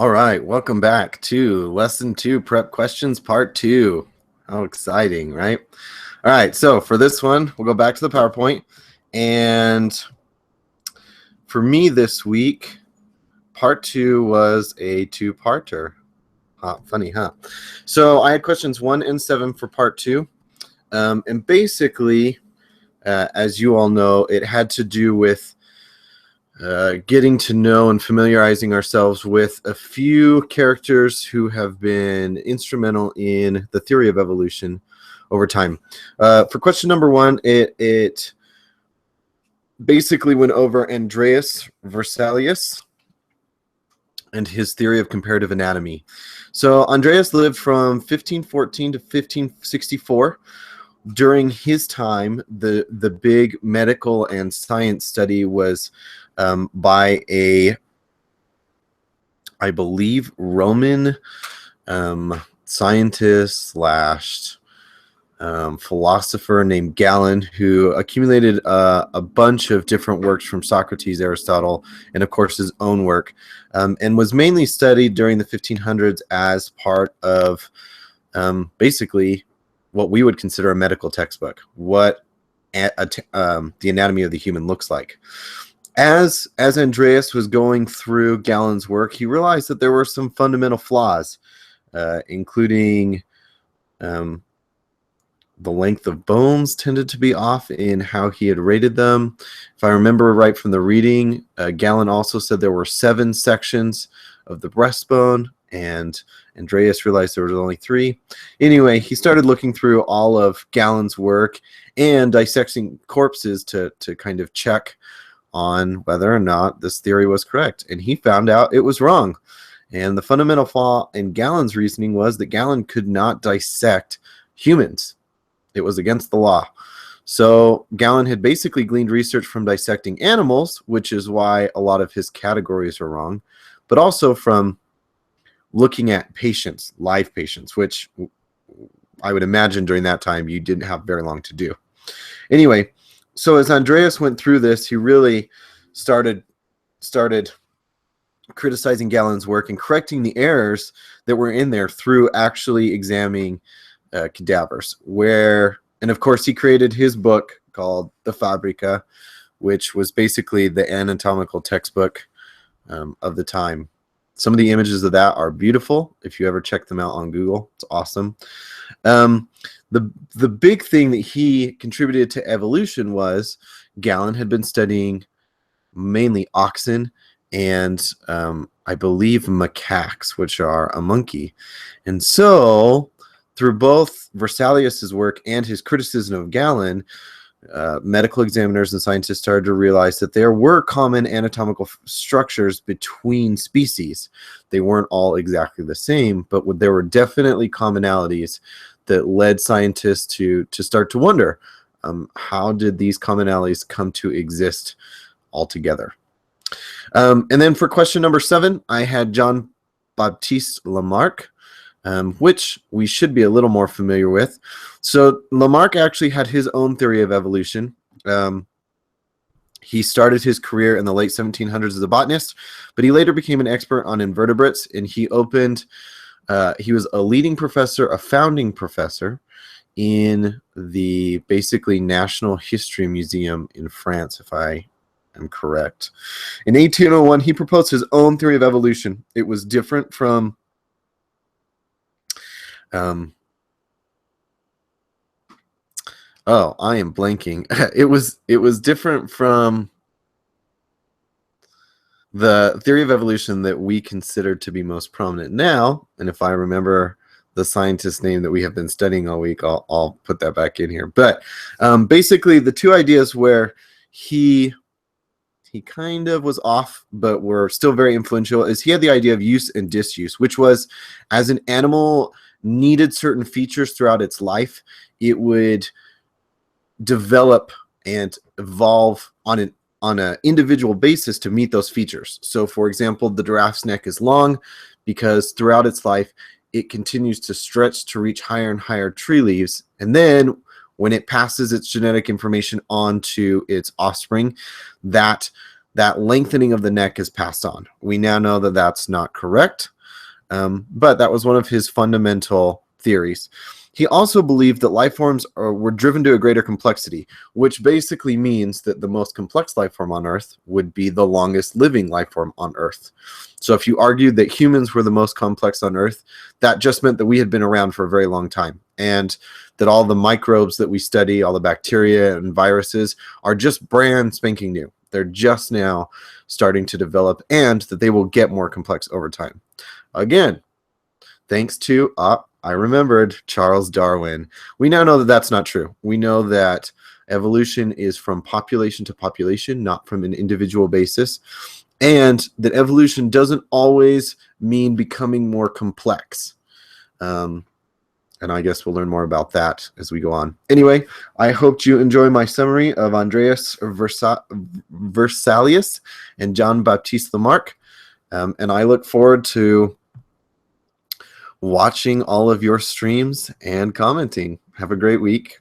All right, welcome back to Lesson 2 Prep Questions Part 2. How exciting, right? All right, so for this one, we'll go back to the PowerPoint. And for me this week, Part 2 was a two-parter. Funny, huh? So I had questions 1 and 7 for Part 2. And basically, as you all know, it had to do with getting to know and familiarizing ourselves with a few characters who have been instrumental in the theory of evolution over time. For question number 1, it basically went over Andreas Vesalius and his theory of comparative anatomy. So Andreas lived from 1514 to 1564. During his time, the big medical and science study was by I believe, Roman scientist slash philosopher named Galen, who accumulated a bunch of different works from Socrates, Aristotle, and of course his own work, and was mainly studied during the 1500s as part of basically what we would consider a medical textbook, what the anatomy of the human looks like. As Andreas was going through Galen's work, he realized that there were some fundamental flaws, including the length of bones tended to be off in how he had rated them. If I remember right from the reading, Galen also said there were 7 sections of the breastbone, and Andreas realized there was only 3. Anyway, he started looking through all of Galen's work and dissecting corpses to kind of check on whether or not this theory was correct. And he found out it was wrong. And the fundamental flaw in Galen's reasoning was that Galen could not dissect humans. It was against the law. So Galen had basically gleaned research from dissecting animals, which is why a lot of his categories are wrong, but also from looking at patients, live patients, which I would imagine during that time you didn't have very long to do. Anyway, so as Andreas went through this, he really started criticizing Galen's work and correcting the errors that were in there through actually examining cadavers. And of course, he created his book called the Fabrica, which was basically the anatomical textbook of the time. Some of the images of that are beautiful. If you ever check them out on Google, it's awesome. The big thing that he contributed to evolution was Galen had been studying mainly oxen and I believe macaques, which are a monkey. And so through both Vesalius's work and his criticism of Galen, medical examiners and scientists started to realize that there were common anatomical structures between species. They weren't all exactly the same, but there were definitely commonalities that led scientists to start to wonder, how did these commonalities come to exist altogether? And then for question number 7, I had Jean-Baptiste Lamarck, which we should be a little more familiar with. So Lamarck actually had his own theory of evolution. He started his career in the late 1700s as a botanist, but he later became an expert on invertebrates, and he was a leading professor, a founding professor in the basically National History Museum in France, if I am correct. In 1801, he proposed his own theory of evolution. It was different from I am blanking. It was different from the theory of evolution that we consider to be most prominent now. And if I remember the scientist's name that we have been studying all week, I'll put that back in here. But basically, the two ideas where he kind of was off, but were still very influential, is he had the idea of use and disuse, which was, as an animal needed certain features throughout its life, it would develop and evolve on an individual basis to meet those features. So for example, the giraffe's neck is long because throughout its life it continues to stretch to reach higher and higher tree leaves, and then when it passes its genetic information on to its offspring, that that lengthening of the neck is passed on. We now know that that's not correct, but that was one of his fundamental theories. He also believed that life forms were driven to a greater complexity, which basically means that the most complex life form on Earth would be the longest living life form on Earth. So if you argued that humans were the most complex on Earth, that just meant that we had been around for a very long time, and that all the microbes that we study, all the bacteria and viruses, are just brand spanking new. They're just now starting to develop, and that they will get more complex over time. Again, thanks to, I remembered, Charles Darwin. We now know that that's not true. We know that evolution is from population to population, not from an individual basis, and that evolution doesn't always mean becoming more complex. And I guess we'll learn more about that as we go on. Anyway, I hope you enjoy my summary of Andreas Vesalius and John Baptiste Lamarck. And I look forward to watching all of your streams and commenting. Have a great week.